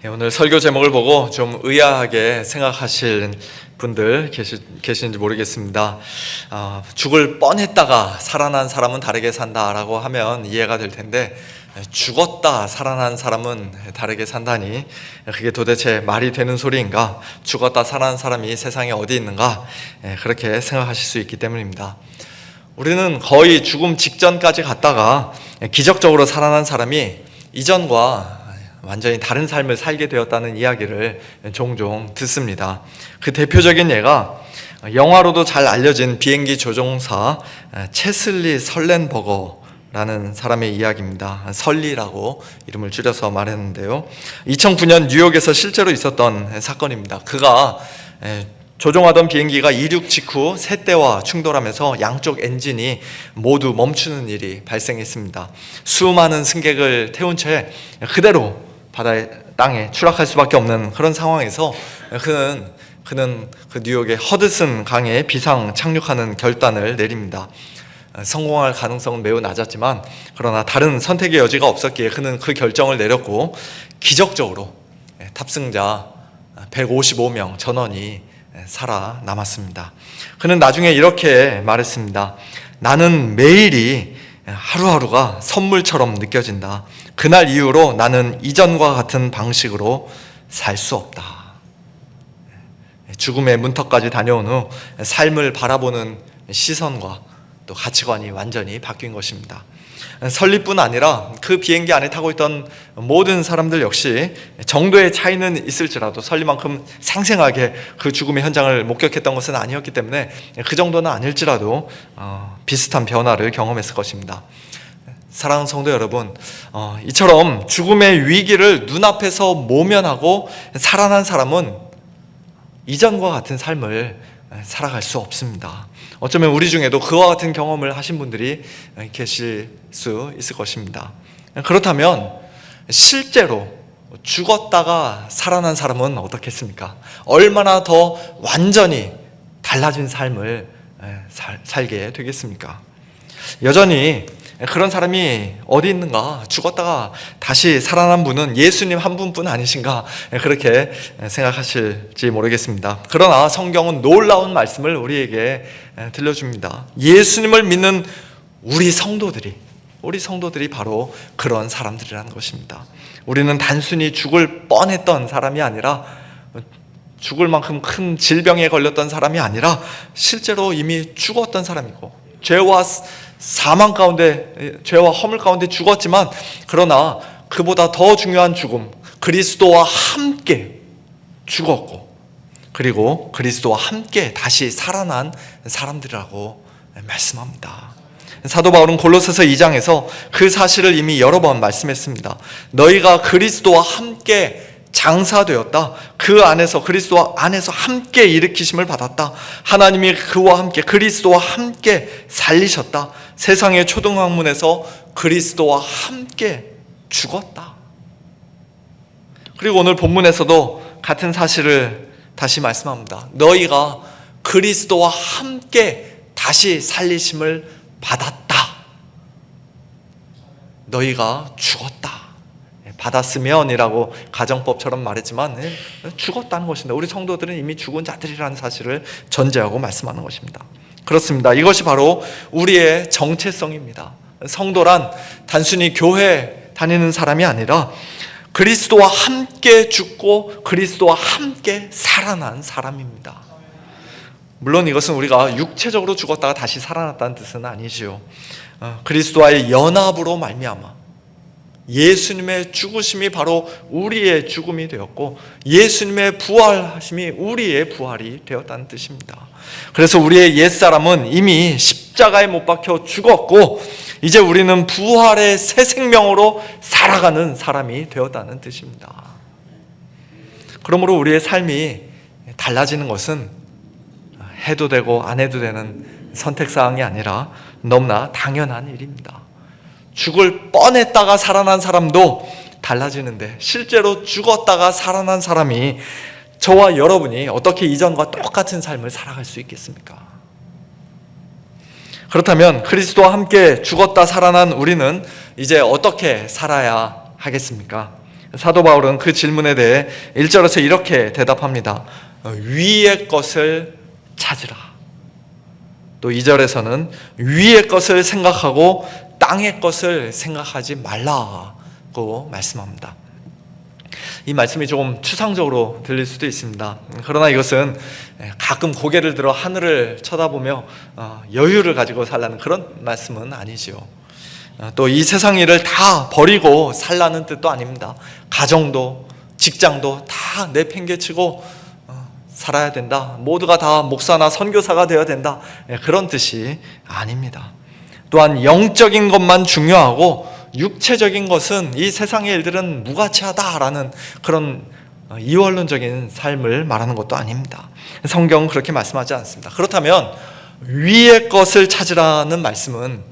오늘 설교 제목을 보고 좀 의아하게 생각하실 분들 계시는지 모르겠습니다. 죽을 뻔했다가 살아난 사람은 다르게 산다라고 하면 이해가 될 텐데, 죽었다 살아난 사람은 다르게 산다니 그게 도대체 말이 되는 소리인가? 죽었다 살아난 사람이 세상에 어디 있는가? 그렇게 생각하실 수 있기 때문입니다. 우리는 거의 죽음 직전까지 갔다가 기적적으로 살아난 사람이 이전과 완전히 다른 삶을 살게 되었다는 이야기를 종종 듣습니다. 그 대표적인 예가 영화로도 잘 알려진 비행기 조종사 체슬리 설렌버거라는 사람의 이야기입니다. 설리라고 이름을 줄여서 말했는데요, 2009년 뉴욕에서 실제로 있었던 사건입니다. 그가 조종하던 비행기가 이륙 직후 새떼와 충돌하면서 양쪽 엔진이 모두 멈추는 일이 발생했습니다. 수많은 승객을 태운 채 그대로 땅에 추락할 수밖에 없는 그런 상황에서 그는 그 뉴욕의 허드슨 강에 비상 착륙하는 결단을 내립니다. 성공할 가능성은 매우 낮았지만 그러나 다른 선택의 여지가 없었기에 그는 그 결정을 내렸고, 기적적으로 탑승자 155명 전원이 살아남았습니다. 그는 나중에 이렇게 말했습니다. 나는 매일이 하루하루가 선물처럼 느껴진다. 그날 이후로 나는 이전과 같은 방식으로 살 수 없다. 죽음의 문턱까지 다녀온 후 삶을 바라보는 시선과 또 가치관이 완전히 바뀐 것입니다. 설리뿐 아니라 그 비행기 안에 타고 있던 모든 사람들 역시 정도의 차이는 있을지라도 설리만큼 생생하게 그 죽음의 현장을 목격했던 것은 아니었기 때문에 그 정도는 아닐지라도 비슷한 변화를 경험했을 것입니다. 사랑하는 성도 여러분, 이처럼 죽음의 위기를 눈앞에서 모면하고 살아난 사람은 이전과 같은 삶을 살아갈 수 없습니다. 어쩌면 우리 중에도 그와 같은 경험을 하신 분들이 계실 수 있을 것입니다. 그렇다면 실제로 죽었다가 살아난 사람은 어떻겠습니까? 얼마나 더 완전히 달라진 삶을 살게 되겠습니까? 여전히 그런 사람이 어디 있는가? 죽었다가 다시 살아난 분은 예수님 한 분뿐 아니신가? 그렇게 생각하실지 모르겠습니다. 그러나 성경은 놀라운 말씀을 우리에게 들려줍니다. 예수님을 믿는 우리 성도들이 바로 그런 사람들이라는 것입니다. 우리는 단순히 죽을 뻔했던 사람이 아니라, 죽을 만큼 큰 질병에 걸렸던 사람이 아니라 실제로 이미 죽었던 사람이고, 죄와 사망 가운데, 죄와 허물 가운데 죽었지만 그러나 그보다 더 중요한 죽음, 그리스도와 함께 죽었고 그리고 그리스도와 함께 다시 살아난 사람들이라고 말씀합니다. 사도 바울은 골로새서 2장에서 그 사실을 이미 여러 번 말씀했습니다. 너희가 그리스도와 함께 장사되었다. 그 안에서, 그리스도와 안에서 함께 일으키심을 받았다. 하나님이 그와 함께, 그리스도와 함께 살리셨다. 세상의 초등학문에서 그리스도와 함께 죽었다. 그리고 오늘 본문에서도 같은 사실을 다시 말씀합니다. 너희가 그리스도와 함께 다시 살리심을 받았다. 너희가 죽었다. 받았으면이라고 가정법처럼 말했지만 죽었다는 것입니다. 우리 성도들은 이미 죽은 자들이라는 사실을 전제하고 말씀하는 것입니다. 그렇습니다. 이것이 바로 우리의 정체성입니다. 성도란 단순히 교회 다니는 사람이 아니라 그리스도와 함께 죽고 그리스도와 함께 살아난 사람입니다. 물론 이것은 우리가 육체적으로 죽었다가 다시 살아났다는 뜻은 아니지요. 그리스도와의 연합으로 말미암아 예수님의 죽으심이 바로 우리의 죽음이 되었고, 예수님의 부활하심이 우리의 부활이 되었다는 뜻입니다. 그래서 우리의 옛사람은 이미 십자가에 못 박혀 죽었고, 이제 우리는 부활의 새 생명으로 살아가는 사람이 되었다는 뜻입니다. 그러므로 우리의 삶이 달라지는 것은 해도 되고 안 해도 되는 선택사항이 아니라 너무나 당연한 일입니다. 죽을 뻔했다가 살아난 사람도 달라지는데, 실제로 죽었다가 살아난 사람이, 저와 여러분이 어떻게 이전과 똑같은 삶을 살아갈 수 있겠습니까? 그렇다면 그리스도와 함께 죽었다 살아난 우리는 이제 어떻게 살아야 하겠습니까? 사도 바울은 그 질문에 대해 1절에서 이렇게 대답합니다. 위의 것을 찾으라. 또 2절에서는 위의 것을 생각하고 땅의 것을 생각하지 말라고 말씀합니다. 이 말씀이 조금 추상적으로 들릴 수도 있습니다. 그러나 이것은 가끔 고개를 들어 하늘을 쳐다보며 여유를 가지고 살라는 그런 말씀은 아니죠. 또 이 세상 일을 다 버리고 살라는 뜻도 아닙니다. 가정도 직장도 다 내팽개치고 살아야 된다. 모두가 다 목사나 선교사가 되어야 된다. 그런 뜻이 아닙니다. 또한 영적인 것만 중요하고 육체적인 것은 이 세상의 일들은 무가치하다라는 그런 이원론적인 삶을 말하는 것도 아닙니다. 성경은 그렇게 말씀하지 않습니다. 그렇다면 위의 것을 찾으라는 말씀은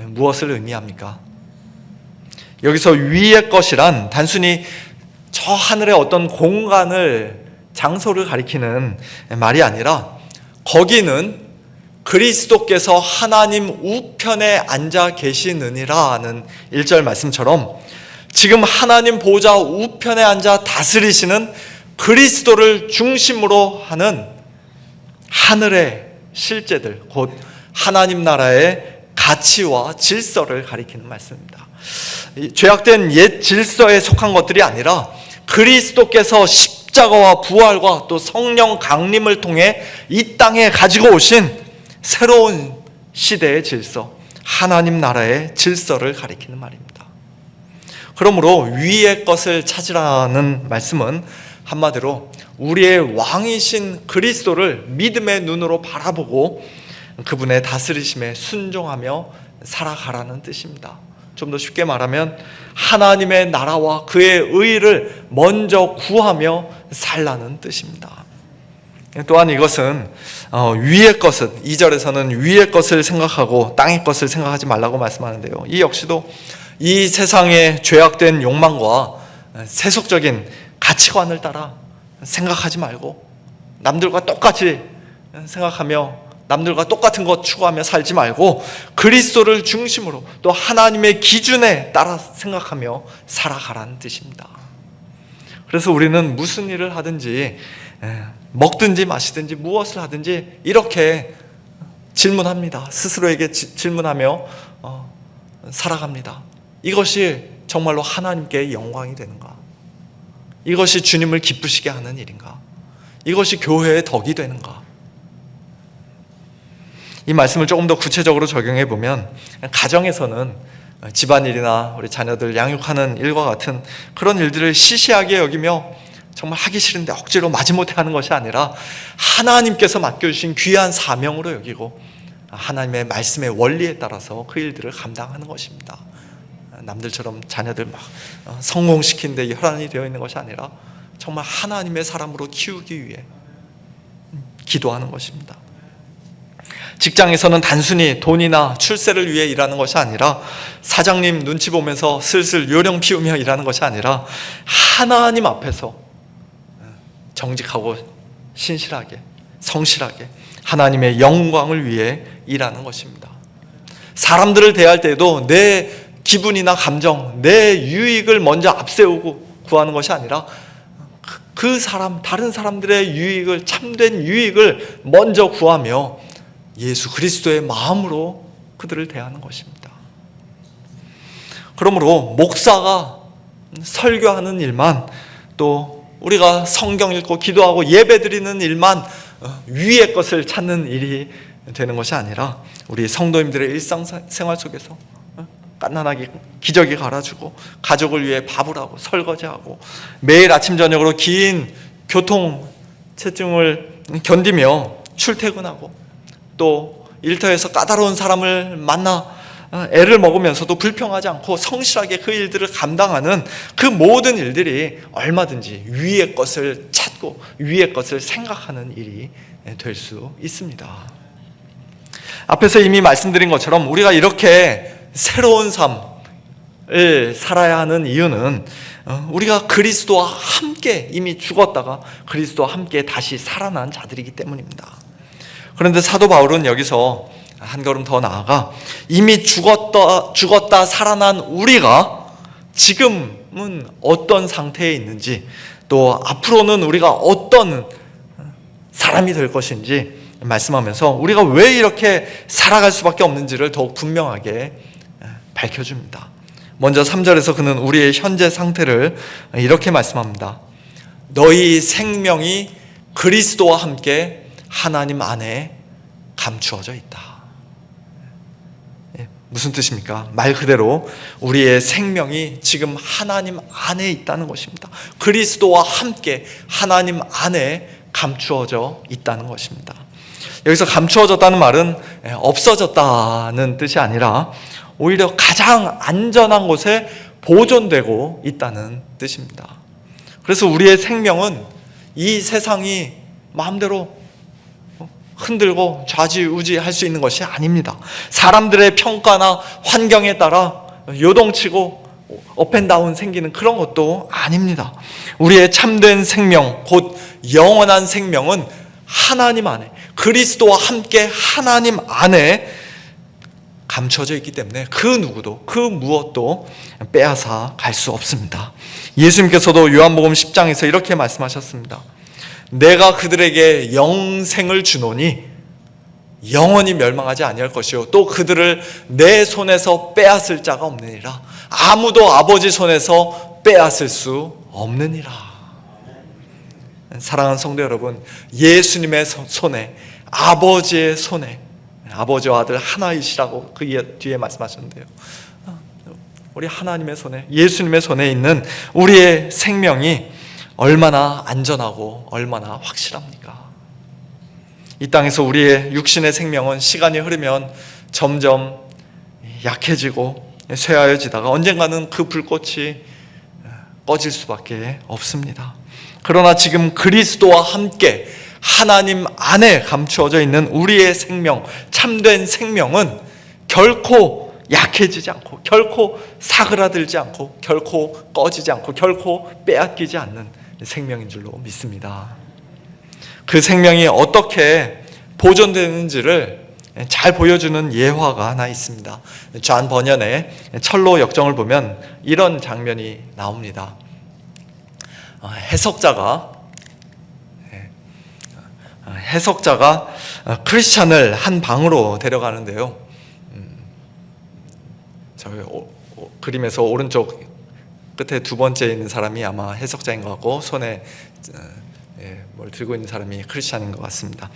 무엇을 의미합니까? 여기서 위의 것이란 단순히 저 하늘의 어떤 공간을, 장소를 가리키는 말이 아니라 거기는 그리스도께서 하나님 우편에 앉아 계시느니라는 1절 말씀처럼 지금 하나님 보좌 우편에 앉아 다스리시는 그리스도를 중심으로 하는 하늘의 실제들, 곧 하나님 나라의 가치와 질서를 가리키는 말씀입니다. 죄악된 옛 질서에 속한 것들이 아니라 그리스도께서 십자가와 부활과 또 성령 강림을 통해 이 땅에 가지고 오신 새로운 시대의 질서, 하나님 나라의 질서를 가리키는 말입니다. 그러므로 위의 것을 찾으라는 말씀은 한마디로 우리의 왕이신 그리스도를 믿음의 눈으로 바라보고 그분의 다스리심에 순종하며 살아가라는 뜻입니다. 좀 더 쉽게 말하면 하나님의 나라와 그의 의를 먼저 구하며 살라는 뜻입니다. 또한 이것은 위의 것은 2절에서는 위의 것을 생각하고 땅의 것을 생각하지 말라고 말씀하는데요. 이 역시도 이 세상의 죄악된 욕망과 세속적인 가치관을 따라 생각하지 말고 남들과 똑같이 생각하며 남들과 똑같은 것 추구하며 살지 말고 그리스도를 중심으로 또 하나님의 기준에 따라 생각하며 살아가라는 뜻입니다. 그래서 우리는 무슨 일을 하든지 먹든지 마시든지 무엇을 하든지 이렇게 질문합니다. 스스로에게 질문하며 살아갑니다. 이것이 정말로 하나님께 영광이 되는가? 이것이 주님을 기쁘시게 하는 일인가? 이것이 교회의 덕이 되는가? 이 말씀을 조금 더 구체적으로 적용해 보면 가정에서는 집안일이나 우리 자녀들 양육하는 일과 같은 그런 일들을 시시하게 여기며 정말 하기 싫은데 억지로 마지못해 하는 것이 아니라 하나님께서 맡겨주신 귀한 사명으로 여기고 하나님의 말씀의 원리에 따라서 그 일들을 감당하는 것입니다. 남들처럼 자녀들 막 성공시키는 데 혈안이 되어 있는 것이 아니라 정말 하나님의 사람으로 키우기 위해 기도하는 것입니다. 직장에서는 단순히 돈이나 출세를 위해 일하는 것이 아니라 사장님 눈치 보면서 슬슬 요령 피우며 일하는 것이 아니라 하나님 앞에서 정직하고 신실하게 성실하게 하나님의 영광을 위해 일하는 것입니다. 사람들을 대할 때도 내 기분이나 감정, 내 유익을 먼저 앞세우고 구하는 것이 아니라 그 사람, 다른 사람들의 유익을, 참된 유익을 먼저 구하며 예수 그리스도의 마음으로 그들을 대하는 것입니다. 그러므로 목사가 설교하는 일만, 또 우리가 성경 읽고 기도하고 예배 드리는 일만 위의 것을 찾는 일이 되는 것이 아니라 우리 성도님들의 일상생활 속에서 깐난하게 기저귀 갈아주고 가족을 위해 밥을 하고 설거지하고 매일 아침 저녁으로 긴 교통체증을 견디며 출퇴근하고 또 일터에서 까다로운 사람을 만나 애를 먹으면서도 불평하지 않고 성실하게 그 일들을 감당하는 그 모든 일들이 얼마든지 위의 것을 찾고 위의 것을 생각하는 일이 될 수 있습니다. 앞에서 이미 말씀드린 것처럼 우리가 이렇게 새로운 삶을 살아야 하는 이유는 우리가 그리스도와 함께 이미 죽었다가 그리스도와 함께 다시 살아난 자들이기 때문입니다. 그런데 사도 바울은 여기서 한 걸음 더 나아가 이미 죽었다 살아난 우리가 지금 삶은 어떤 상태에 있는지, 또 앞으로는 우리가 어떤 사람이 될 것인지 말씀하면서 우리가 왜 이렇게 살아갈 수밖에 없는지를 더욱 분명하게 밝혀줍니다. 먼저 3절에서 그는 우리의 현재 상태를 이렇게 말씀합니다. 너희 생명이 그리스도와 함께 하나님 안에 감추어져 있다. 무슨 뜻입니까? 말 그대로 우리의 생명이 지금 하나님 안에 있다는 것입니다. 그리스도와 함께 하나님 안에 감추어져 있다는 것입니다. 여기서 감추어졌다는 말은 없어졌다는 뜻이 아니라 오히려 가장 안전한 곳에 보존되고 있다는 뜻입니다. 그래서 우리의 생명은 이 세상이 마음대로 흔들고 좌지우지할 수 있는 것이 아닙니다. 사람들의 평가나 환경에 따라 요동치고 업앤다운 생기는 그런 것도 아닙니다. 우리의 참된 생명, 곧 영원한 생명은 하나님 안에, 그리스도와 함께 하나님 안에 감춰져 있기 때문에 그 누구도, 그 무엇도 빼앗아 갈 수 없습니다. 예수님께서도 요한복음 10장에서 이렇게 말씀하셨습니다. 내가 그들에게 영생을 주노니 영원히 멸망하지 아니할 것이요 또 그들을 내 손에서 빼앗을 자가 없느니라. 아무도 아버지 손에서 빼앗을 수 없느니라. 사랑하는 성도 여러분, 예수님의 손에, 아버지의 손에, 아버지와 아들 하나이시라고 그 뒤에 말씀하셨는데요, 우리 하나님의 손에, 예수님의 손에 있는 우리의 생명이 얼마나 안전하고 얼마나 확실합니까? 이 땅에서 우리의 육신의 생명은 시간이 흐르면 점점 약해지고 쇠하여지다가 언젠가는 그 불꽃이 꺼질 수밖에 없습니다. 그러나 지금 그리스도와 함께 하나님 안에 감추어져 있는 우리의 생명, 참된 생명은 결코 약해지지 않고, 결코 사그라들지 않고, 결코 꺼지지 않고, 결코 빼앗기지 않는 생명인 줄로 믿습니다. 그 생명이 어떻게 보존되는지를 잘 보여주는 예화가 하나 있습니다. 존 번연의 철로 역정을 보면 이런 장면이 나옵니다. 해석자가 크리스찬을 한 방으로 데려가는데요, 저희 그림에서 오른쪽 끝에 두 번째 있는 사람이 아마 해석자인 것 같고 손에 뭘 들고 있는 사람이 크리스찬인 것 같습니다.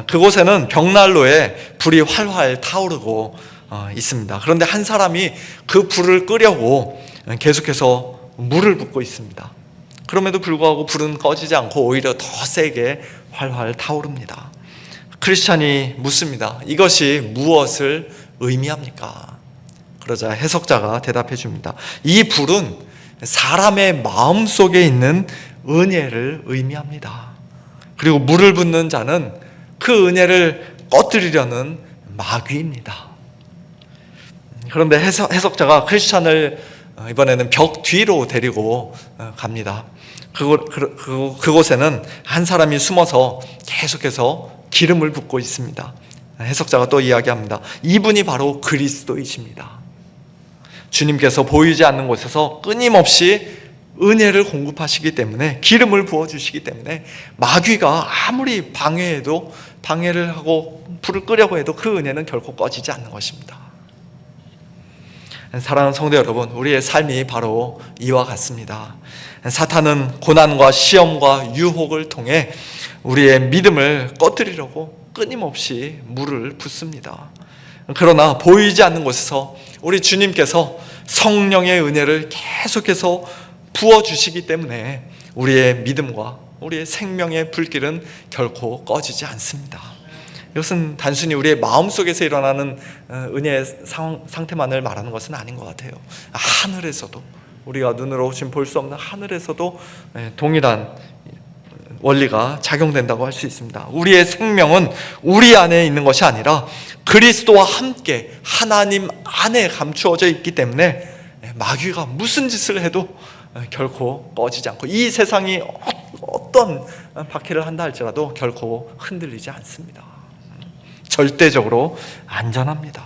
그곳에는 벽난로에 불이 활활 타오르고 있습니다. 그런데 한 사람이 그 불을 끄려고 계속해서 물을 붓고 있습니다. 그럼에도 불구하고 불은 꺼지지 않고 오히려 더 세게 활활 타오릅니다. 크리스찬이 묻습니다. 이것이 무엇을 의미합니까? 그러자 해석자가 대답해 줍니다. 이 불은 사람의 마음 속에 있는 은혜를 의미합니다. 그리고 물을 붓는 자는 그 은혜를 꺼뜨리려는 마귀입니다. 그런데 해석자가 크리스찬을 이번에는 벽 뒤로 데리고 갑니다. 그곳에는 한 사람이 숨어서 계속해서 기름을 붓고 있습니다. 해석자가 또 이야기합니다. 이분이 바로 그리스도이십니다. 주님께서 보이지 않는 곳에서 끊임없이 은혜를 공급하시기 때문에, 기름을 부어주시기 때문에 마귀가 아무리 방해를 하고 불을 끄려고 해도 그 은혜는 결코 꺼지지 않는 것입니다. 사랑하는 성도 여러분, 우리의 삶이 바로 이와 같습니다. 사탄은 고난과 시험과 유혹을 통해 우리의 믿음을 꺼뜨리려고 끊임없이 물을 붓습니다. 그러나 보이지 않는 곳에서 우리 주님께서 성령의 은혜를 계속해서 부어주시기 때문에 우리의 믿음과 우리의 생명의 불길은 결코 꺼지지 않습니다. 이것은 단순히 우리의 마음속에서 일어나는 은혜의 상태만을 말하는 것은 아닌 것 같아요. 하늘에서도, 우리가 눈으로 지금 볼 수 없는 하늘에서도 동일한 원리가 작용된다고 할 수 있습니다. 우리의 생명은 우리 안에 있는 것이 아니라 그리스도와 함께 하나님 안에 감추어져 있기 때문에 마귀가 무슨 짓을 해도 결코 꺼지지 않고, 이 세상이 어떤 박해를 한다 할지라도 결코 흔들리지 않습니다. 절대적으로 안전합니다.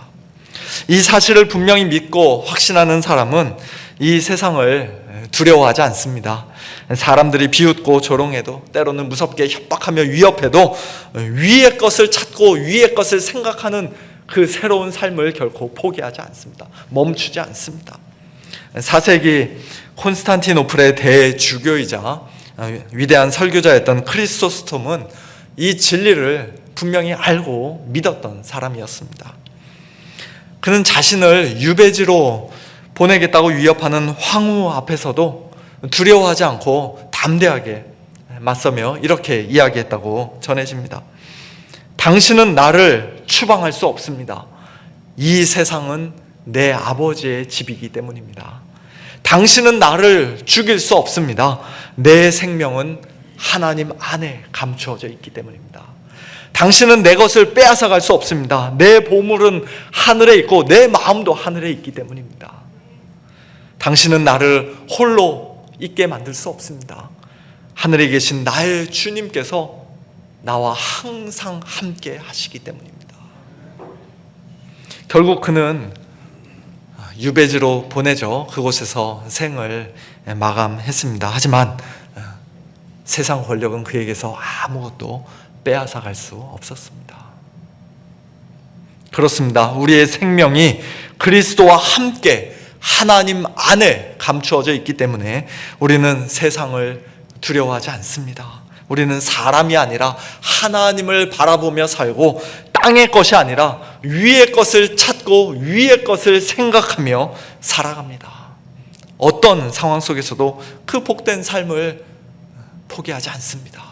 이 사실을 분명히 믿고 확신하는 사람은 이 세상을 두려워하지 않습니다. 사람들이 비웃고 조롱해도, 때로는 무섭게 협박하며 위협해도 위의 것을 찾고 위의 것을 생각하는 그 새로운 삶을 결코 포기하지 않습니다. 멈추지 않습니다. 4세기 콘스탄티노플의 대주교이자 위대한 설교자였던 크리소스톰은 이 진리를 분명히 알고 믿었던 사람이었습니다. 그는 자신을 유배지로 보내겠다고 위협하는 황후 앞에서도 두려워하지 않고 담대하게 맞서며 이렇게 이야기했다고 전해집니다. 당신은 나를 추방할 수 없습니다. 이 세상은 내 아버지의 집이기 때문입니다. 당신은 나를 죽일 수 없습니다. 내 생명은 하나님 안에 감추어져 있기 때문입니다. 당신은 내 것을 빼앗아갈 수 없습니다. 내 보물은 하늘에 있고 내 마음도 하늘에 있기 때문입니다. 당신은 나를 홀로 있게 만들 수 없습니다. 하늘에 계신 나의 주님께서 나와 항상 함께 하시기 때문입니다. 결국 그는 유배지로 보내져 그곳에서 생을 마감했습니다. 하지만 세상 권력은 그에게서 아무것도 빼앗아갈 수 없었습니다. 그렇습니다. 우리의 생명이 그리스도와 함께 하나님 안에 감추어져 있기 때문에 우리는 세상을 두려워하지 않습니다. 우리는 사람이 아니라 하나님을 바라보며 살고 땅의 것이 아니라 위의 것을 찾고 위의 것을 생각하며 살아갑니다. 어떤 상황 속에서도 그 복된 삶을 포기하지 않습니다.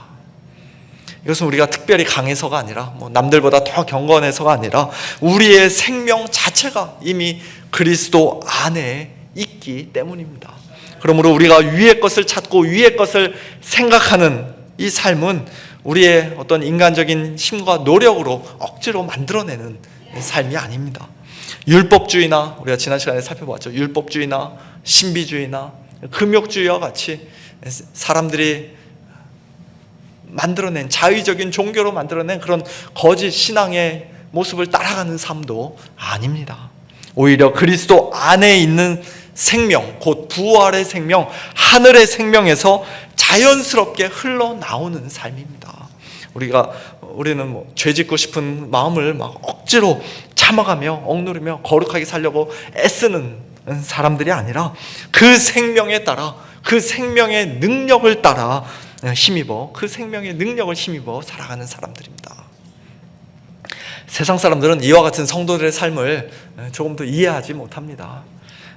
이것은 우리가 특별히 강해서가 아니라 남들보다 더 경건해서가 아니라 우리의 생명 자체가 이미 그리스도 안에 있기 때문입니다. 그러므로 우리가 위의 것을 찾고 위의 것을 생각하는 이 삶은 우리의 어떤 인간적인 힘과 노력으로 억지로 만들어내는 삶이 아닙니다. 율법주의나 우리가 지난 시간에 살펴봤죠. 율법주의나 신비주의나 금욕주의와 같이 사람들이 만들어낸 자의적인 종교로 만들어낸 그런 거짓 신앙의 모습을 따라가는 삶도 아닙니다. 오히려 그리스도 안에 있는 생명, 곧 부활의 생명, 하늘의 생명에서 자연스럽게 흘러나오는 삶입니다. 우리는 죄짓고 싶은 마음을 막 억지로 참아가며 억누르며 거룩하게 살려고 애쓰는 사람들이 아니라 그 생명에 따라, 그 생명의 능력을 따라 힘입어, 그 생명의 능력을 힘입어 살아가는 사람들입니다. 세상 사람들은 이와 같은 성도들의 삶을 조금 더 이해하지 못합니다.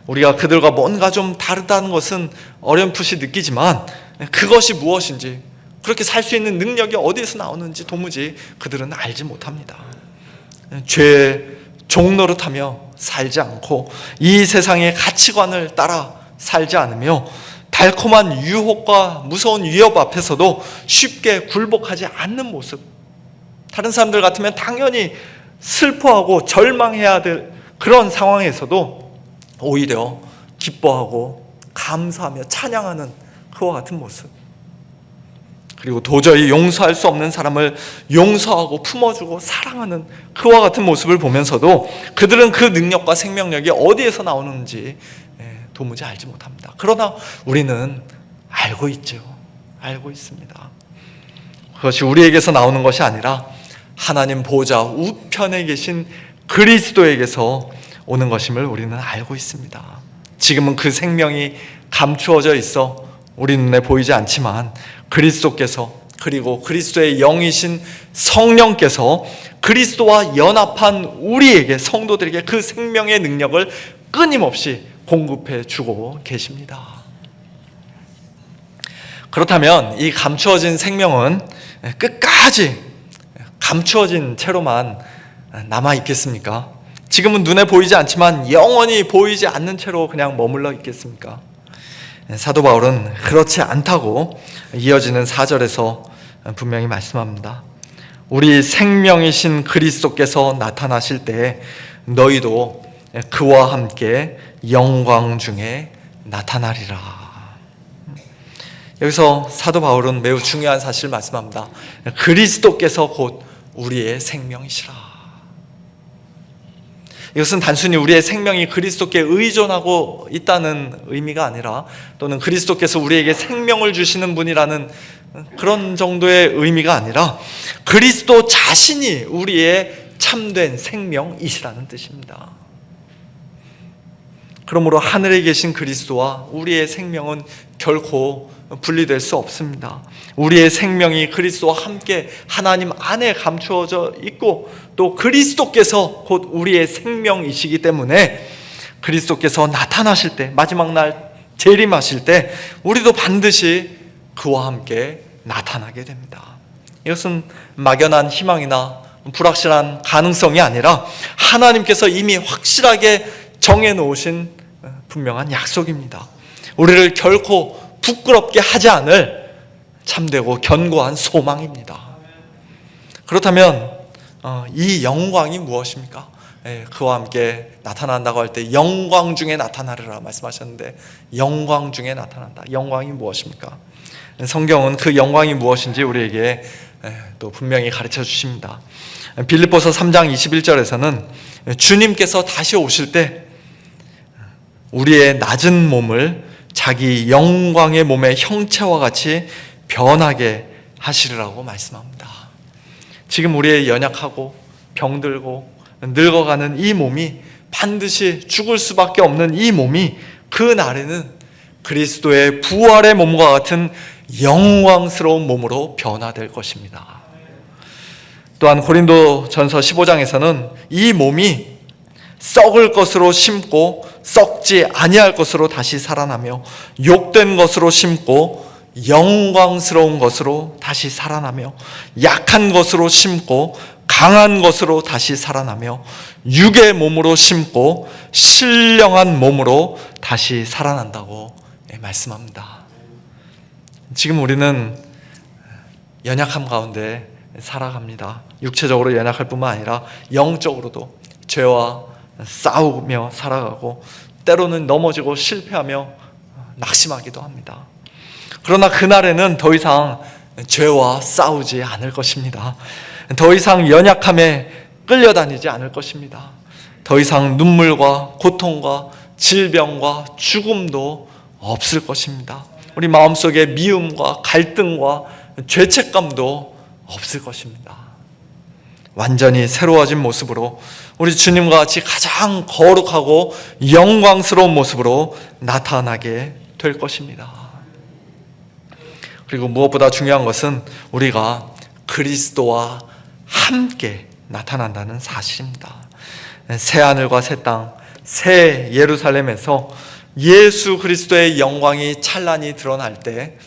우리가 그들과 뭔가 좀 다르다는 것은 어렴풋이 느끼지만 그것이 무엇인지, 그렇게 살 수 있는 능력이 어디에서 나오는지 도무지 그들은 알지 못합니다. 죄의 종노릇하며 살지 않고 이 세상의 가치관을 따라 살지 않으며 달콤한 유혹과 무서운 위협 앞에서도 쉽게 굴복하지 않는 모습, 다른 사람들 같으면 당연히 슬퍼하고 절망해야 될 그런 상황에서도 오히려 기뻐하고 감사하며 찬양하는 그와 같은 모습, 그리고 도저히 용서할 수 없는 사람을 용서하고 품어주고 사랑하는 그와 같은 모습을 보면서도 그들은 그 능력과 생명력이 어디에서 나오는지 도무지 알지 못합니다. 그러나 우리는 알고 있죠. 알고 있습니다. 그것이 우리에게서 나오는 것이 아니라 하나님 보좌 우편에 계신 그리스도에게서 오는 것임을 우리는 알고 있습니다. 지금은 그 생명이 감추어져 있어 우리 눈에 보이지 않지만 그리스도께서, 그리고 그리스도의 영이신 성령께서 그리스도와 연합한 우리에게, 성도들에게 그 생명의 능력을 끊임없이 공급해 주고 계십니다. 그렇다면 이 감추어진 생명은 끝까지 감추어진 채로만 남아 있겠습니까? 지금은 눈에 보이지 않지만 영원히 보이지 않는 채로 그냥 머물러 있겠습니까? 사도 바울은 그렇지 않다고 이어지는 4절에서 분명히 말씀합니다. 우리 생명이신 그리스도께서 나타나실 때 너희도 그와 함께 영광 중에 나타나리라. 여기서 사도 바울은 매우 중요한 사실을 말씀합니다. 그리스도께서 곧 우리의 생명이시라. 이것은 단순히 우리의 생명이 그리스도께 의존하고 있다는 의미가 아니라, 또는 그리스도께서 우리에게 생명을 주시는 분이라는 그런 정도의 의미가 아니라, 그리스도 자신이 우리의 참된 생명이시라는 뜻입니다. 그러므로 하늘에 계신 그리스도와 우리의 생명은 결코 분리될 수 없습니다. 우리의 생명이 그리스도와 함께 하나님 안에 감추어져 있고, 또 그리스도께서 곧 우리의 생명이시기 때문에 그리스도께서 나타나실 때, 마지막 날 재림하실 때 우리도 반드시 그와 함께 나타나게 됩니다. 이것은 막연한 희망이나 불확실한 가능성이 아니라 하나님께서 이미 확실하게 정해놓으신 분명한 약속입니다. 우리를 결코 부끄럽게 하지 않을 참되고 견고한 소망입니다. 그렇다면 이 영광이 무엇입니까? 그와 함께 나타난다고 할 때 영광 중에 나타나리라 말씀하셨는데, 영광 중에 나타난다. 영광이 무엇입니까? 성경은 그 영광이 무엇인지 우리에게 또 분명히 가르쳐 주십니다. 빌립보서 3장 21절에서는 주님께서 다시 오실 때 우리의 낮은 몸을 자기 영광의 몸의 형체와 같이 변하게 하시리라고 말씀합니다. 지금 우리의 연약하고 병들고 늙어가는 이 몸이, 반드시 죽을 수밖에 없는 이 몸이 그 날에는 그리스도의 부활의 몸과 같은 영광스러운 몸으로 변화될 것입니다. 또한 고린도전서 15장에서는 이 몸이 썩을 것으로 심고 썩지 아니할 것으로 다시 살아나며, 욕된 것으로 심고 영광스러운 것으로 다시 살아나며, 약한 것으로 심고 강한 것으로 다시 살아나며, 육의 몸으로 심고 신령한 몸으로 다시 살아난다고 말씀합니다. 지금 우리는 연약함 가운데 살아갑니다. 육체적으로 연약할 뿐만 아니라 영적으로도 죄와 싸우며 살아가고, 때로는 넘어지고 실패하며 낙심하기도 합니다. 그러나 그날에는 더 이상 죄와 싸우지 않을 것입니다. 더 이상 연약함에 끌려다니지 않을 것입니다. 더 이상 눈물과 고통과 질병과 죽음도 없을 것입니다. 우리 마음속에 미움과 갈등과 죄책감도 없을 것입니다. 완전히 새로워진 모습으로 우리 주님과 같이 가장 거룩하고 영광스러운 모습으로 나타나게 될 것입니다. 그리고 무엇보다 중요한 것은 우리가 그리스도와 함께 나타난다는 사실입니다. 새하늘과 새 땅, 새 예루살렘에서 예수 그리스도의 영광이 찬란히 드러날 때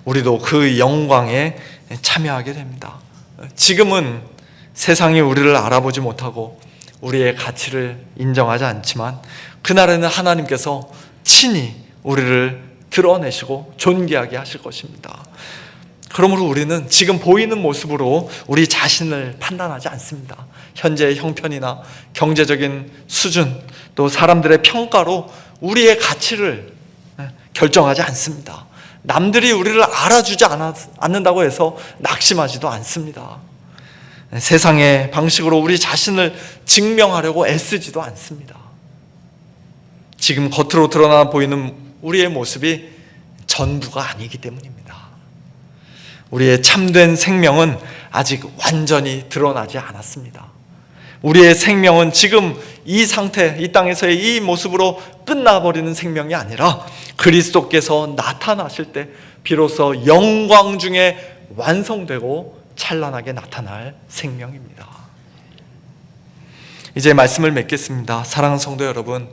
우리도 그 영광에 참여하게 됩니다. 지금은 세상이 우리를 알아보지 못하고 우리의 가치를 인정하지 않지만, 그날에는 하나님께서 친히 우리를 드러내시고 존귀하게 하실 것입니다. 그러므로 우리는 지금 보이는 모습으로 우리 자신을 판단하지 않습니다. 현재의 형편이나 경제적인 수준, 또 사람들의 평가로 우리의 가치를 결정하지 않습니다. 남들이 우리를 알아주지 않는다고 해서 낙심하지도 않습니다. 세상의 방식으로 우리 자신을 증명하려고 애쓰지도 않습니다. 지금 겉으로 드러나 보이는 우리의 모습이 전부가 아니기 때문입니다. 우리의 참된 생명은 아직 완전히 드러나지 않았습니다. 우리의 생명은 지금 이 상태, 이 땅에서의 이 모습으로 끝나버리는 생명이 아니라 그리스도께서 나타나실 때 비로소 영광 중에 완성되고 찬란하게 나타날 생명입니다. 이제 말씀을 맺겠습니다. 사랑하는 성도 여러분,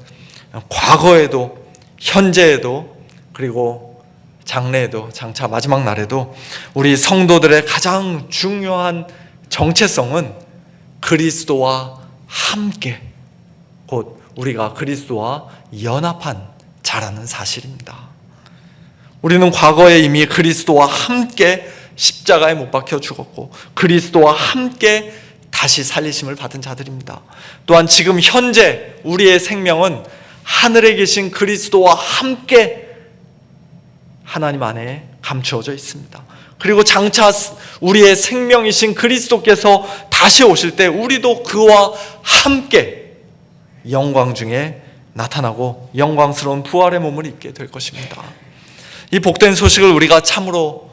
과거에도 현재에도 그리고 장래에도, 장차 마지막 날에도 우리 성도들의 가장 중요한 정체성은 그리스도와 함께, 곧 우리가 그리스도와 연합한 자라는 사실입니다. 우리는 과거에 이미 그리스도와 함께 십자가에 못 박혀 죽었고 그리스도와 함께 다시 살리심을 받은 자들입니다. 또한 지금 현재 우리의 생명은 하늘에 계신 그리스도와 함께 하나님 안에 감추어져 있습니다. 그리고 장차 우리의 생명이신 그리스도께서 다시 오실 때 우리도 그와 함께 영광 중에 나타나고 영광스러운 부활의 몸을 입게 될 것입니다. 이 복된 소식을 우리가 참으로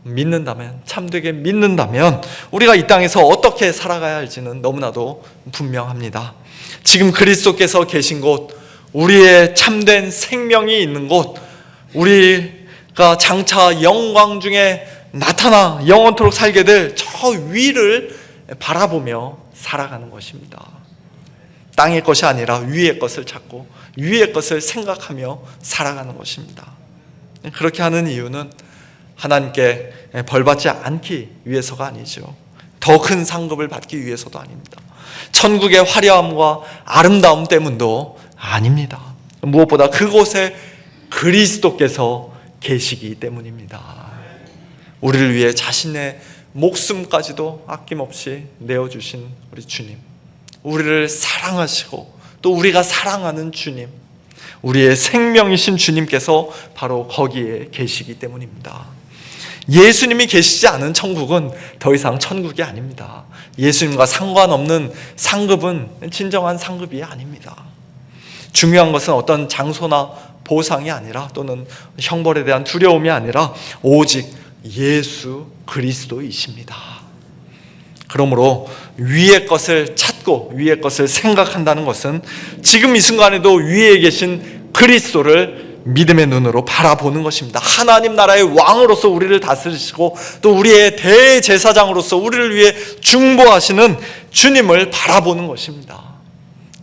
믿는다면, 참되게 믿는다면 우리가 이 땅에서 어떻게 살아가야 할지는 너무나도 분명합니다. 지금 그리스도께서 계신 곳, 우리의 참된 생명이 있는 곳, 우리가 장차 영광 중에 나타나 영원토록 살게 될 저 위를 바라보며 살아가는 것입니다. 땅의 것이 아니라 위의 것을 찾고 위의 것을 생각하며 살아가는 것입니다. 그렇게 하는 이유는 하나님께 벌받지 않기 위해서가 아니죠. 더 큰 상급을 받기 위해서도 아닙니다. 천국의 화려함과 아름다움 때문도 아닙니다. 무엇보다 그곳에 그리스도께서 계시기 때문입니다. 우리를 위해 자신의 목숨까지도 아낌없이 내어주신 우리 주님, 우리를 사랑하시고 또 우리가 사랑하는 주님, 우리의 생명이신 주님께서 바로 거기에 계시기 때문입니다. 예수님이 계시지 않은 천국은 더 이상 천국이 아닙니다. 예수님과 상관없는 상급은 진정한 상급이 아닙니다. 중요한 것은 어떤 장소나 보상이 아니라, 또는 형벌에 대한 두려움이 아니라 오직 예수 그리스도이십니다. 그러므로 위의 것을 찾고 위의 것을 생각한다는 것은 지금 이 순간에도 위에 계신 그리스도를 믿음의 눈으로 바라보는 것입니다. 하나님 나라의 왕으로서 우리를 다스리시고 또 우리의 대제사장으로서 우리를 위해 중보하시는 주님을 바라보는 것입니다.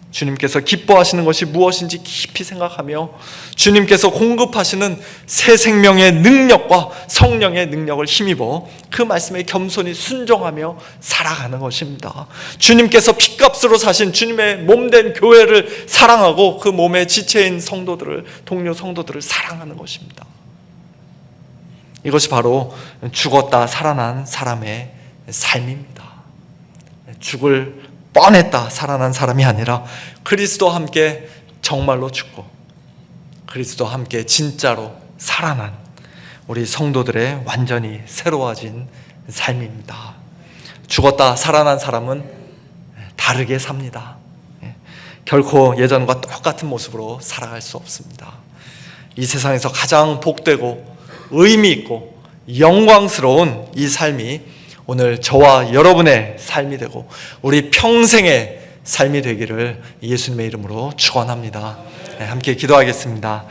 주님께서 기뻐하시는 것이 무엇인지 깊이 생각하며 주님께서 공급하시는 새 생명의 능력과 성령의 능력을 힘입어 그 말씀에 겸손히 순종하며 살아가는 것입니다. 주님께서 핏값으로 사신 주님의 몸된 교회를 사랑하고 그 몸의 지체인 성도들을, 동료 성도들을 사랑하는 것입니다. 이것이 바로 죽었다 살아난 사람의 삶입니다. 죽을 뻔했다 살아난 사람이 아니라 그리스도와 함께 정말로 죽고 그리스도와 함께 진짜로 살아난 우리 성도들의 완전히 새로워진 삶입니다. 죽었다 살아난 사람은 다르게 삽니다. 결코 예전과 똑같은 모습으로 살아갈 수 없습니다. 이 세상에서 가장 복되고 의미 있고 영광스러운 이 삶이 오늘 저와 여러분의 삶이 되고 우리 평생의 삶이 되기를 예수님의 이름으로 축원합니다. 함께 기도하겠습니다.